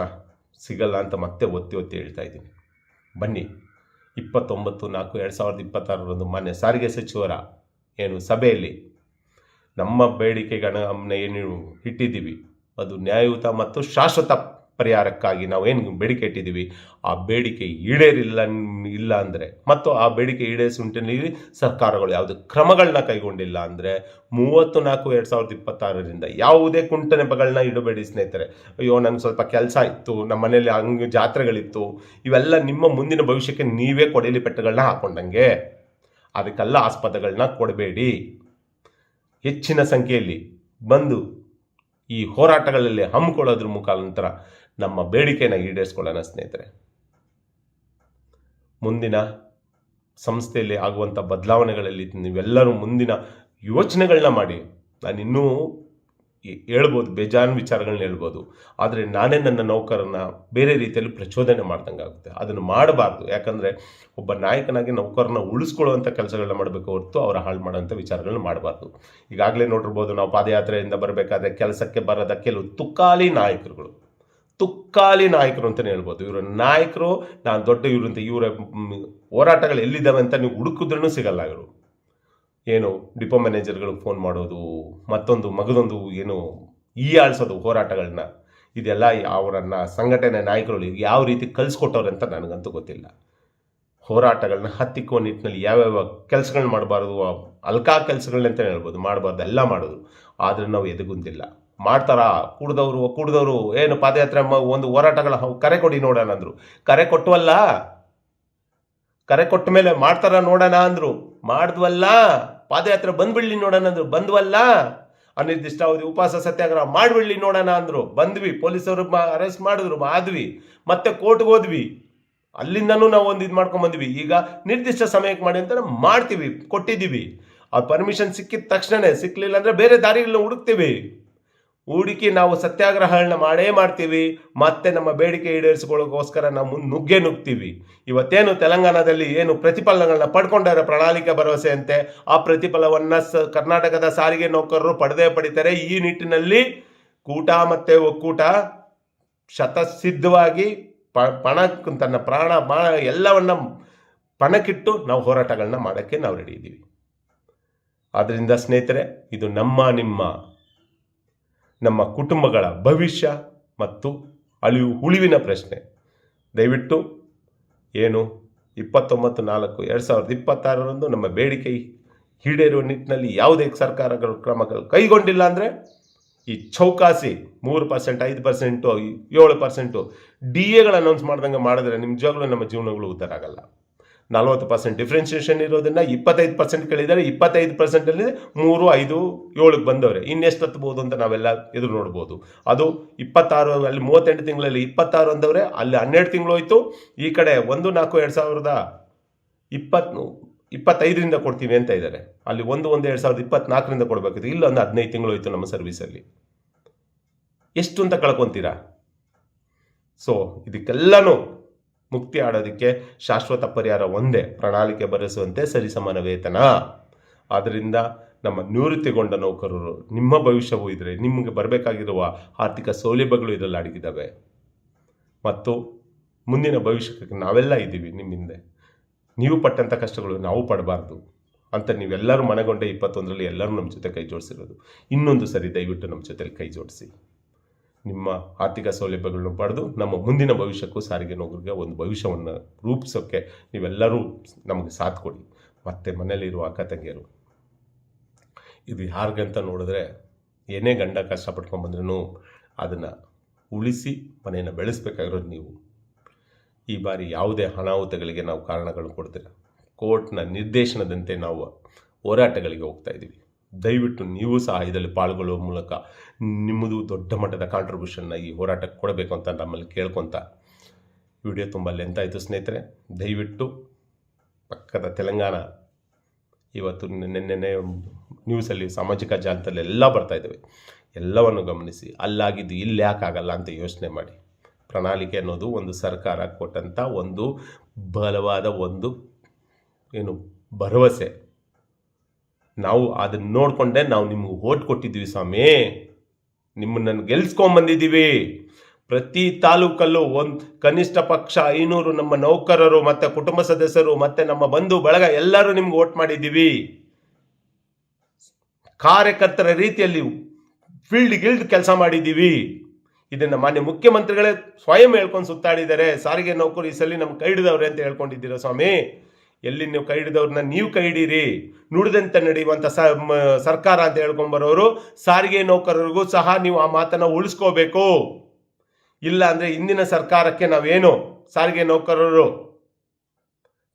ಸಿಗಲ್ಲ ಅಂತ ಮತ್ತೆ ಒತ್ತಿ ಹೇಳ್ತಾ ಇದ್ದೀನಿ. ಬನ್ನಿ 29/4/2026 ಮಾನ್ಯ ಸಾರಿಗೆ ಸಚಿವರ ಸಭೆಯಲ್ಲಿ ನಮ್ಮ ಬೇಡಿಕೆಗಳನ್ನ ಏನು ಇಟ್ಟಿದ್ದೀವಿ ಅದು ನ್ಯಾಯಯುತ ಮತ್ತು ಶಾಶ್ವತ ಪರಿಹಾರಕ್ಕಾಗಿ ನಾವೇನು ಬೇಡಿಕೆ ಇಟ್ಟಿದ್ದೀವಿ ಆ ಬೇಡಿಕೆ ಇಲ್ಲ ಅಂದರೆ ಮತ್ತು ಆ ಬೇಡಿಕೆ ಈಡೇರಿಸುವಂಟಿನಲ್ಲಿ ಸರ್ಕಾರಗಳು ಯಾವುದೇ ಕ್ರಮಗಳನ್ನ ಕೈಗೊಂಡಿಲ್ಲ ಅಂದರೆ 30/4/2026 ಯಾವುದೇ ಕುಂಟನೆಪಗಳನ್ನ ಇಡಬೇಡಿ ಸ್ನೇಹಿತರೆ. ಅಯ್ಯೋ ನನಗೆ ಸ್ವಲ್ಪ ಕೆಲಸ ಇತ್ತು, ನಮ್ಮ ಮನೇಲಿ ಜಾತ್ರೆಗಳಿತ್ತು, ಇವೆಲ್ಲ ನಿಮ್ಮ ಮುಂದಿನ ಭವಿಷ್ಯಕ್ಕೆ ನೀವೇ ಕೊಡೆಲಿ ಪೆಟ್ಟುಗಳನ್ನ ಹಾಕೊಂಡಂಗೆ. ಅದಕ್ಕೆಲ್ಲ ಆಸ್ಪದಗಳನ್ನ ಕೊಡಬೇಡಿ. ಹೆಚ್ಚಿನ ಸಂಖ್ಯೆಯಲ್ಲಿ ಬಂದು ಈ ಹೋರಾಟಗಳಲ್ಲಿ ಹಮ್ಮಿಕೊಳ್ಳೋದ್ರ ಮುಖಾಂತರ ನಮ್ಮ ಬೇಡಿಕೆಯನ್ನು ಈಡೇರಿಸ್ಕೊಳ್ಳೋಣ ಸ್ನೇಹಿತರೆ. ಮುಂದಿನ ಸಂಸ್ಥೆಯಲ್ಲಿ ಆಗುವಂಥ ಬದಲಾವಣೆಗಳಲ್ಲಿ ನೀವೆಲ್ಲರೂ ಮುಂದಿನ ಯೋಚನೆಗಳನ್ನ ಮಾಡಿ. ನಾನು ಇನ್ನೂ ಹೇಳ್ಬೋದು, ಬೇಜಾನ್ ವಿಚಾರಗಳನ್ನ ಹೇಳ್ಬೋದು, ಆದರೆ ನಾನೇ ನನ್ನ ನೌಕರನ್ನ ಬೇರೆ ರೀತಿಯಲ್ಲಿ ಪ್ರಚೋದನೆ ಮಾಡ್ದಂಗೆ ಆಗುತ್ತೆ. ಅದನ್ನು ಮಾಡಬಾರ್ದು. ಯಾಕಂದರೆ ಒಬ್ಬ ನಾಯಕನಾಗಿ ನೌಕರನ್ನ ಉಳಿಸ್ಕೊಳ್ಳುವಂಥ ಕೆಲಸಗಳನ್ನ ಮಾಡಬೇಕು ಹೊರತು ಅವರ ಹಾಳು ಮಾಡೋಂಥ ವಿಚಾರಗಳನ್ನ ಮಾಡಬಾರ್ದು. ಈಗಾಗಲೇ ನೋಡಿರ್ಬೋದು, ನಾವು ಪಾದಯಾತ್ರೆಯಿಂದ ಬರಬೇಕಾದ್ರೆ ಕೆಲಸಕ್ಕೆ ಬರದ ಕೆಲವು ತುಕ್ಕಾಲಿ ನಾಯಕರುಗಳು ಅಂತಲೇ ಹೇಳ್ಬೋದು. ಇವರ ನಾಯಕರು ನಾನು ದೊಡ್ಡ ಇವ್ರಂತ ಇವರ ಹೋರಾಟಗಳು ಎಲ್ಲಿದ್ದಾವೆ ಅಂತ ನೀವು ಹುಡುಕಿದ್ರೂ ಸಿಗಲ್ಲ. ಇವರು ಏನು ಡಿಪೋ ಮ್ಯಾನೇಜರ್ಗಳಿಗೆ ಫೋನ್ ಮಾಡೋದು, ಮತ್ತೊಂದು ಮಗದೊಂದು ಏನು ಆಳಿಸೋದು ಹೋರಾಟಗಳನ್ನ, ಇದೆಲ್ಲ ಅವರನ್ನು ಸಂಘಟನೆ ನಾಯಕರು ಯಾವ ರೀತಿ ಕಲಿಸ್ಕೊಟ್ಟವ್ರೆ ಅಂತ ನನಗಂತೂ ಗೊತ್ತಿಲ್ಲ. ಹೋರಾಟಗಳನ್ನ ಹತ್ತಿಕ್ಕುವ ನಿಟ್ಟಿನಲ್ಲಿ ಯಾವ್ಯಾವ ಕೆಲಸಗಳನ್ನ ಮಾಡಬಾರ್ದು, ಅಲ್ಕಾ ಕೆಲಸಗಳನ್ನಂತ ಹೇಳ್ಬೋದು, ಮಾಡಬಾರ್ದು ಎಲ್ಲ ಮಾಡೋದು. ಆದರೆ ನಾವು ಎದುಗುಂದಿಲ್ಲ. ಮಾಡ್ತಾರಾ ಕುಡ್ದವರು ಏನು ಪಾದಯಾತ್ರೆ ಒಂದು ಹೋರಾಟಗಳ ಕರೆ ಕೊಡಿ ನೋಡೋಣ ಅಂದರು. ಕರೆ ಕೊಟ್ಟವಲ್ಲ, ಕರೆ ಕೊಟ್ಟ ಮೇಲೆ ಮಾಡ್ತಾರ ನೋಡೋಣ ಅಂದರು, ಮಾಡಿದ್ವಲ್ಲ. ಪಾದಯಾತ್ರೆ ಬಂದ್ಬಿಡ್ಲಿ ನೋಡೋಣ ಅಂದರು, ಬಂದ್ವಲ್ಲ. ಅನಿರ್ದಿಷ್ಟಾವಧಿ ಉಪವಾಸ ಸತ್ಯಾಗ್ರಹ ಮಾಡಿಬಿಡ್ಲಿ ನೋಡೋಣ ಅಂದರು, ಬಂದ್ವಿ. ಪೊಲೀಸರು ಅರೆಸ್ಟ್ ಮಾಡಿದ್ರು, ಆದ್ವಿ. ಮತ್ತೆ ಕೋರ್ಟ್ಗೆ ಹೋದ್ವಿ, ಅಲ್ಲಿಂದನೂ ನಾವು ಒಂದು ಇದು ಮಾಡ್ಕೊಂಡ್ಬಂದ್ವಿ. ಈಗ ನಿರ್ದಿಷ್ಟ ಸಮಯಕ್ಕೆ ಮಾಡಿ ಅಂತ ಮಾಡ್ತೀವಿ, ಕೊಟ್ಟಿದ್ದೀವಿ. ಆ ಪರ್ಮಿಷನ್ ಸಿಕ್ಕಿದ ತಕ್ಷಣನೇ, ಸಿಕ್ಕಲಿಲ್ಲ ಅಂದರೆ ಬೇರೆ ದಾರಿಗಳನ್ನ ಹುಡುಕ್ತೀವಿ. ಹೂಡಿಕೆ ನಾವು ಸತ್ಯಾಗ್ರಹಗಳನ್ನ ಮಾಡ್ತೀವಿ. ಮತ್ತೆ ನಮ್ಮ ಬೇಡಿಕೆ ಈಡೇರಿಸಿಕೊಳ್ಳೋಕ್ಕೋಸ್ಕರ ನಾವು ನುಗ್ಗ್ತೀವಿ. ಇವತ್ತೇನು ತೆಲಂಗಾಣದಲ್ಲಿ ಏನು ಪ್ರತಿಫಲಗಳನ್ನ ಪಡ್ಕೊಂಡಾರೆ ಪ್ರಣಾಳಿಕೆ ಭರವಸೆ ಅಂತೆ, ಆ ಪ್ರತಿಫಲವನ್ನು ಕರ್ನಾಟಕದ ಸಾರಿಗೆ ನೌಕರರು ಪಡಿತಾರೆ. ಈ ನಿಟ್ಟಿನಲ್ಲಿ ಕೂಟ ಮತ್ತು ಒಕ್ಕೂಟ ಶತಸಿದ್ಧವಾಗಿ ತನ್ನ ಪ್ರಾಣ ಎಲ್ಲವನ್ನ ಪಣಕ್ಕಿಟ್ಟು ನಾವು ಹೋರಾಟಗಳನ್ನ ಮಾಡೋಕ್ಕೆ ನಾವು ರೆಡಿ ಇದ್ದೀವಿ. ಆದ್ದರಿಂದ ಸ್ನೇಹಿತರೆ, ಇದು ನಮ್ಮ ಕುಟುಂಬಗಳ ಭವಿಷ್ಯ ಮತ್ತು ಉಳಿವಿನ ಪ್ರಶ್ನೆ. ದಯವಿಟ್ಟು ಏನು 29/4/2026 ನಮ್ಮ ಬೇಡಿಕೆ ಈಡೇರುವ ನಿಟ್ಟಿನಲ್ಲಿ ಯಾವುದೇ ಸರ್ಕಾರಗಳು ಕ್ರಮಗಳು ಕೈಗೊಂಡಿಲ್ಲ ಅಂದರೆ ಈ ಚೌಕಾಸಿ 3%, 5%, 7% DAಗಳು ಅನೌನ್ಸ್ ಮಾಡ್ದಂಗೆ ಮಾಡಿದ್ರೆ ನಿಜವಾಗ್ಲೂ ನಮ್ಮ ಜೀವನಗಳು ಉದ್ಧಾರ ಆಗಲ್ಲ. 40% ಡಿಫ್ರೆನ್ಷಿಯೇಷನ್ ಇರೋದನ್ನ 25% ಕೇಳಿದರೆ 25%ಅಲ್ಲಿ 3, 5, 7 ಬಂದವ್ರೆ. ಇನ್ನೆಷ್ಟು ಹತ್ಬೋದು ಅಂತ ನಾವೆಲ್ಲ ಎದುರು ನೋಡ್ಬೋದು. ಅದು 26 ಅಲ್ಲಿ 38 ತಿಂಗಳಲ್ಲಿ 26 ಅಂದವ್ರೆ, ಅಲ್ಲಿ 12 ತಿಂಗಳು ಹೋಯ್ತು. ಈ ಕಡೆ 1/4/2025 ಕೊಡ್ತೀವಿ ಅಂತ ಇದ್ದಾರೆ. ಅಲ್ಲಿ 1/1/2024 ಕೊಡಬೇಕಿತ್ತು. ಇಲ್ಲ ಒಂದು 15 ತಿಂಗಳು ಹೋಯ್ತು ನಮ್ಮ ಸರ್ವಿಸಲ್ಲಿ. ಎಷ್ಟು ಅಂತ ಕಳ್ಕೊತೀರಾ? ಸೊ ಇದಕ್ಕೆಲ್ಲನೂ ಮುಕ್ತಿ ಆಡೋದಕ್ಕೆ ಶಾಶ್ವತ ಪರಿಹಾರ ಒಂದೇ, ಪ್ರಣಾಳಿಕೆ ಬರೆಸುವಂತೆ ಸರಿಸಮಾನ ವೇತನ. ಆದ್ದರಿಂದ ನಮ್ಮ ನಿವೃತ್ತಿಗೊಂಡ ನೌಕರರು, ನಿಮ್ಮ ಭವಿಷ್ಯವೂ ಇದ್ರೆ ನಿಮಗೆ ಬರಬೇಕಾಗಿರುವ ಆರ್ಥಿಕ ಸೌಲಭ್ಯಗಳು ಇದರಲ್ಲಿ ಅಡಗಿದ್ದಾವೆ. ಮತ್ತು ಮುಂದಿನ ಭವಿಷ್ಯಕ್ಕೆ ನಾವೆಲ್ಲ ಇದ್ದೀವಿ ನಿಮ್ಮ ಹಿಂದೆ. ನೀವು ಪಟ್ಟಂಥ ಕಷ್ಟಗಳು ನಾವು ಪಡಬಾರ್ದು ಅಂತ ನೀವೆಲ್ಲರೂ ಮನಗೊಂಡ 21ರಲ್ಲಿ ಎಲ್ಲರೂ ನಮ್ಮ ಜೊತೆ ಕೈ ಜೋಡಿಸಿರೋದು. ಇನ್ನೊಂದು ಸರಿ ದಯವಿಟ್ಟು ನಮ್ಮ ಜೊತೆಲಿ ಕೈ ಜೋಡಿಸಿ. ನಿಮ್ಮ ಆರ್ಥಿಕ ಸೌಲಭ್ಯಗಳನ್ನು ಪಡೆದು ನಮ್ಮ ಮುಂದಿನ ಭವಿಷ್ಯಕ್ಕೂ ಸಾರಿಗೆ ನೌಕರಿಗೆ ಒಂದು ಭವಿಷ್ಯವನ್ನು ರೂಪಿಸೋಕ್ಕೆ ನೀವೆಲ್ಲರೂ ನಮಗೆ ಸಾಥ್ ಕೊಡಿ. ಮತ್ತು ಮನೇಲಿರುವ ಅಕ್ಕ ತಂಗಿಯರು, ಇದು ಯಾರಿಗಂತ ನೋಡಿದ್ರೆ ಏನೇ ಗಂಡ ಕಷ್ಟಪಟ್ಕೊಂಡ್ಬಂದ್ರೂ ಅದನ್ನು ಉಳಿಸಿ ಮನೆಯನ್ನು ಬೆಳೆಸಬೇಕಾಗಿರೋದು ನೀವು. ಈ ಬಾರಿ ಯಾವುದೇ ಅನಾಹುತಗಳಿಗೆ ನಾವು ಕಾರಣಗಳು ಕೊಡ್ತೀರ, ಕೋರ್ಟ್ನ ನಿರ್ದೇಶನದಂತೆ ನಾವು ಹೋರಾಟಗಳಿಗೆ ಹೋಗ್ತಾ ಇದ್ದೀವಿ. ದಯವಿಟ್ಟು ನೀವು ಸಹ ಇದರಲ್ಲಿ ಪಾಲ್ಗೊಳ್ಳುವ ಮೂಲಕ ನಿಮ್ಮದು ದೊಡ್ಡ ಮಟ್ಟದ ಕಾಂಟ್ರಿಬ್ಯೂಷನ್ನ ಈ ಹೋರಾಟಕ್ಕೆ ಕೊಡಬೇಕು ಅಂತ ನಮ್ಮಲ್ಲಿ ಕೇಳ್ಕೊತ ವಿಡಿಯೋ ತುಂಬ ಲೆಂತ್ ಆಯಿತು ಸ್ನೇಹಿತರೆ. ದಯವಿಟ್ಟು ಪಕ್ಕದ ತೆಲಂಗಾಣ ಇವತ್ತು ನೆನ್ನೆ ನ್ಯೂಸಲ್ಲಿ ಸಾಮಾಜಿಕ ಜಾಲದಲ್ಲಿ ಎಲ್ಲ ಬರ್ತಾಯಿದ್ದಾವೆ, ಎಲ್ಲವನ್ನು ಗಮನಿಸಿ ಅಲ್ಲಾಗಿದ್ದು ಇಲ್ಲಿ ಯಾಕಾಗಲ್ಲ ಅಂತ ಯೋಚನೆ ಮಾಡಿ. ಪ್ರಣಾಳಿಕೆ ಅನ್ನೋದು ಒಂದು ಸರ್ಕಾರ ಕೊಟ್ಟಂಥ ಒಂದು ಬಲವಾದ ಒಂದು ಭರವಸೆ. ನಾವು ಅದನ್ನು ನೋಡಿಕೊಂಡೆ ನಾವು ನಿಮ್ಗೆ ಓಟ್ ಕೊಟ್ಟಿದ್ದೀವಿ ಸ್ವಾಮಿ, ನಿಮ್ಮನ್ನು ಗೆಲ್ಸ್ಕೊಂಬಂದಿದ್ದೀವಿ. ಪ್ರತಿ ತಾಲೂಕಲ್ಲೂ ಕನಿಷ್ಠ ಪಕ್ಷ 500 ನಮ್ಮ ನೌಕರರು ಮತ್ತು ಕುಟುಂಬ ಸದಸ್ಯರು ಮತ್ತು ನಮ್ಮ ಬಂಧು ಬಳಗ ಎಲ್ಲರೂ ನಿಮ್ಗೆ ಓಟ್ ಮಾಡಿದ್ದೀವಿ. ಕಾರ್ಯಕರ್ತರ ರೀತಿಯಲ್ಲಿ ಫೀಲ್ಡ್ ಕೆಲಸ ಮಾಡಿದ್ದೀವಿ. ಇದನ್ನು ಮಾನ್ಯ ಮುಖ್ಯಮಂತ್ರಿಗಳೇ ಸ್ವಯಂ ಹೇಳ್ಕೊಂಡು ಸುತ್ತಾಡಿದ್ದಾರೆ. ಸಾರಿಗೆ ನೌಕರು ಈ ಸಲ ನಮ್ಗೆ ಕೈ ಹಿಡಿದವ್ರೆ ಅಂತ ಹೇಳ್ಕೊಂಡಿದ್ದೀರಾ ಸ್ವಾಮಿ. ಎಲ್ಲಿ ನೀವು ಕೈ ಹಿಡಿದವ್ರನ್ನ ನೀವು ಕೈ ಹಿಡೀರಿ. ನುಡಿದಂತೆ ನಡೆಯುವಂಥ ಸರ್ಕಾರ ಅಂತ ಹೇಳ್ಕೊಂಬರೋರು ಸಾರಿಗೆ ನೌಕರರಿಗೂ ಸಹ ನೀವು ಆ ಮಾತನ್ನು ಉಳಿಸ್ಕೋಬೇಕು. ಇಲ್ಲ ಅಂದರೆ ಇಂದಿನ ಸರ್ಕಾರಕ್ಕೆ ನಾವೇನು ಸಾರಿಗೆ ನೌಕರರು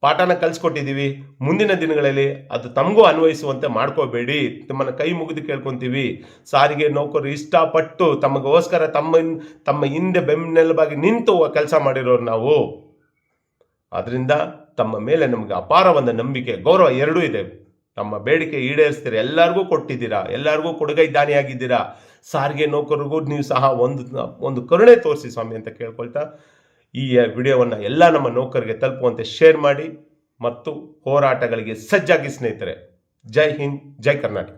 ಪಾಠನ ಕಲಿಸ್ಕೊಟ್ಟಿದ್ದೀವಿ. ಮುಂದಿನ ದಿನಗಳಲ್ಲಿ ಅದು ತಮಗೂ ಅನ್ವಯಿಸುವಂತೆ ಮಾಡ್ಕೋಬೇಡಿ. ತಮ್ಮನ್ನು ಕೈ ಮುಗಿದು ಕೇಳ್ಕೊತೀವಿ. ಸಾರಿಗೆ ನೌಕರರು ಇಷ್ಟಪಟ್ಟು ತಮಗೋಸ್ಕರ ತಮ್ಮ ಹಿಂದೆ ಬೆನ್ನೆಲುಬಾಗಿ ನಿಂತು ಕೆಲಸ ಮಾಡಿರೋರು ನಾವು. ಅದರಿಂದ ತಮ್ಮ ಮೇಲೆ ನಮಗೆ ಅಪಾರವಾದ ನಂಬಿಕೆ, ಗೌರವ ಎರಡೂ ಇದೆ. ನಮ್ಮ ಬೇಡಿಕೆ ಈಡೇರಿಸ್ತೀರಾ, ಎಲ್ಲರಿಗೂ ಕೊಟ್ಟಿದ್ದೀರಾ, ಎಲ್ಲರಿಗೂ ಕೊಡುಗೈ ದಾನಿಯಾಗಿದ್ದೀರಾ. ಸಾರಿಗೆ ನೌಕರರಿಗೂ ನೀವು ಸಹ ಒಂದು ಕರುಣೆ ತೋರಿಸಿ ಸ್ವಾಮಿ ಅಂತ ಕೇಳ್ಕೊಳ್ತಾ ಈ ವಿಡಿಯೋವನ್ನು ಎಲ್ಲ ನಮ್ಮ ನೌಕರರಿಗೆ ತಲುಪುವಂತೆ ಶೇರ್ ಮಾಡಿ ಮತ್ತು ಹೋರಾಟಗಳಿಗೆ ಸಜ್ಜಾಗಿ ಸ್ನೇಹಿತರೆ. ಜೈ ಹಿಂದ್, ಜೈ ಕರ್ನಾಟಕ.